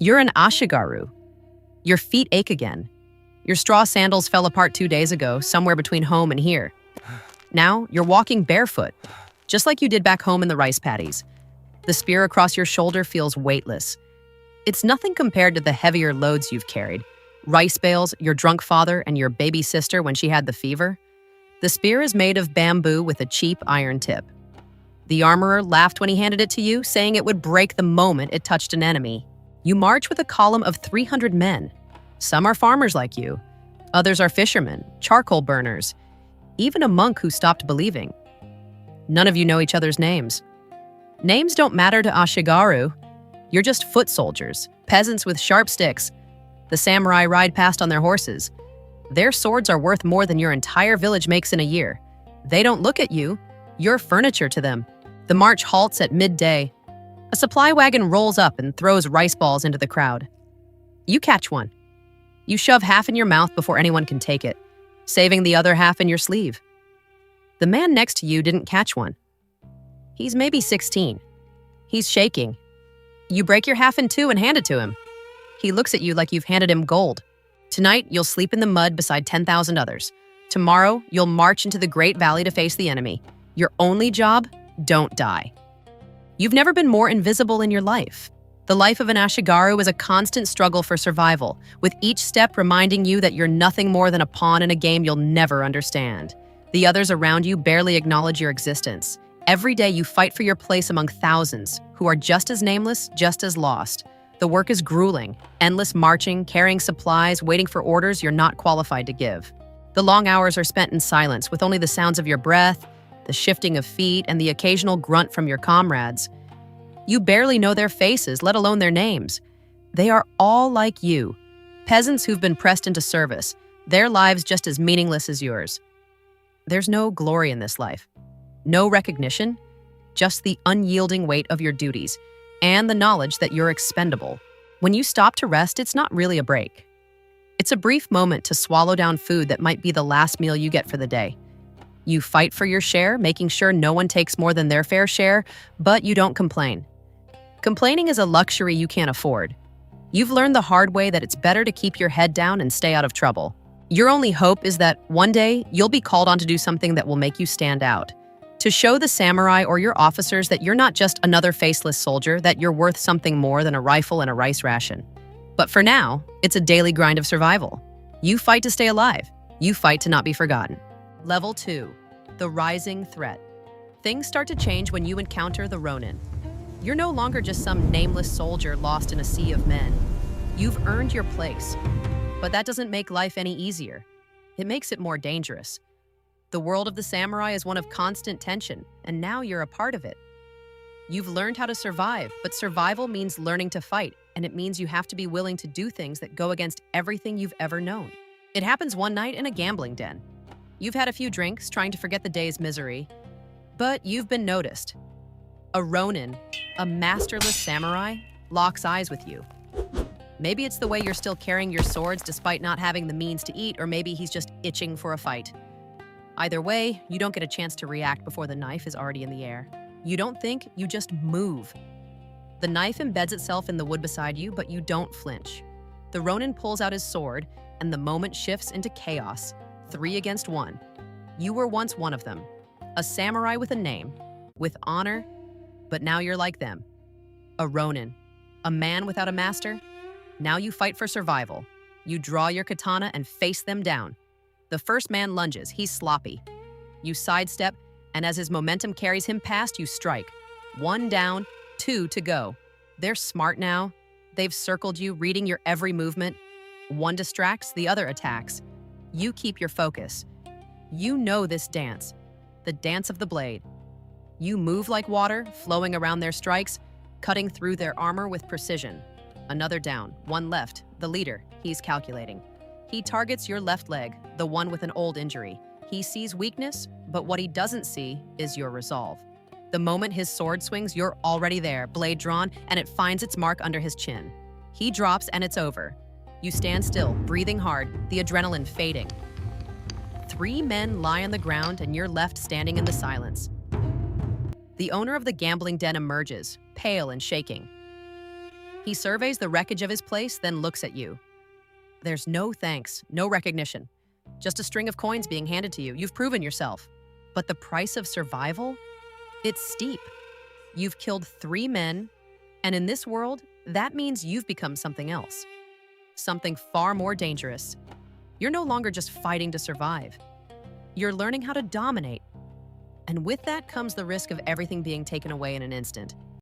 You're an Ashigaru. Your feet ache again. Your straw sandals fell apart 2 days ago, somewhere between home and here. Now, you're walking barefoot, just like you did back home in the rice paddies. The spear across your shoulder feels weightless. It's nothing compared to the heavier loads you've carried. Rice bales, your drunk father, and your baby sister when she had the fever. The spear is made of bamboo with a cheap iron tip. The armorer laughed when he handed it to you, saying it would break the moment it touched an enemy. You march with a column of 300 men. Some are farmers like you. Others are fishermen, charcoal burners, even a monk who stopped believing. None of you know each other's names. Names don't matter to Ashigaru. You're just foot soldiers, peasants with sharp sticks. The samurai ride past on their horses. Their swords are worth more than your entire village makes in a year. They don't look at you. You're furniture to them. The march halts at midday. A supply wagon rolls up and throws rice balls into the crowd. You catch one. You shove half in your mouth before anyone can take it, saving the other half in your sleeve. The man next to you didn't catch one. He's maybe 16. He's shaking. You break your half in two and hand it to him. He looks at you like you've handed him gold. Tonight, you'll sleep in the mud beside 10,000 others. Tomorrow, you'll march into the Great Valley to face the enemy. Your only job? Don't die. You've never been more invisible in your life. The life of an Ashigaru is a constant struggle for survival, with each step reminding you that you're nothing more than a pawn in a game you'll never understand. The others around you barely acknowledge your existence. Every day you fight for your place among thousands who are just as nameless, just as lost. The work is grueling, endless marching, carrying supplies, waiting for orders you're not qualified to give. The long hours are spent in silence, with only the sounds of your breath, the shifting of feet, and the occasional grunt from your comrades. You barely know their faces, let alone their names. They are all like you, peasants who've been pressed into service, their lives just as meaningless as yours. There's no glory in this life, no recognition, just the unyielding weight of your duties, and the knowledge that you're expendable. When you stop to rest, it's not really a break. It's a brief moment to swallow down food that might be the last meal you get for the day. You fight for your share, making sure no one takes more than their fair share, but you don't complain. Complaining is a luxury you can't afford. You've learned the hard way that it's better to keep your head down and stay out of trouble. Your only hope is that one day you'll be called on to do something that will make you stand out. To show the samurai or your officers that you're not just another faceless soldier, that you're worth something more than a rifle and a rice ration. But for now, it's a daily grind of survival. You fight to stay alive. You fight to not be forgotten. Level 2, the rising threat. Things start to change when you encounter the Ronin. You're no longer just some nameless soldier lost in a sea of men. You've earned your place. But that doesn't make life any easier. It makes it more dangerous. The world of the samurai is one of constant tension, and now you're a part of it. You've learned how to survive, but survival means learning to fight, and it means you have to be willing to do things that go against everything you've ever known. It happens one night in a gambling den. You've had a few drinks, trying to forget the day's misery, but you've been noticed. A Ronin, a masterless samurai, locks eyes with you. Maybe it's the way you're still carrying your swords despite not having the means to eat, or maybe he's just itching for a fight. Either way, you don't get a chance to react before the knife is already in the air. You don't think, you just move. The knife embeds itself in the wood beside you, but you don't flinch. The Ronin pulls out his sword, and the moment shifts into chaos. 3 against 1. You were once one of them. A samurai with a name, with honor, but now you're like them. A Ronin, a man without a master. Now you fight for survival. You draw your katana and face them down. The first man lunges, he's sloppy. You sidestep, and as his momentum carries him past, you strike. 1 down, 2 to go. They're smart now. They've circled you, reading your every movement. One distracts, the other attacks. You keep your focus. You know this dance, the dance of the blade. You move like water, flowing around their strikes, cutting through their armor with precision. Another down, 1 left, the leader, he's calculating. He targets your left leg, the one with an old injury. He sees weakness, but what he doesn't see is your resolve. The moment his sword swings, you're already there, blade drawn, and it finds its mark under his chin. He drops and it's over. You stand still, breathing hard, the adrenaline fading. 3 men lie on the ground and you're left standing in the silence. The owner of the gambling den emerges, pale and shaking. He surveys the wreckage of his place, then looks at you. There's no thanks, no recognition. Just a string of coins being handed to you. You've proven yourself. But the price of survival? It's steep. You've killed 3 men, and in this world, that means you've become something else. Something far more dangerous. You're no longer just fighting to survive. You're learning how to dominate. And with that comes the risk of everything being taken away in an instant.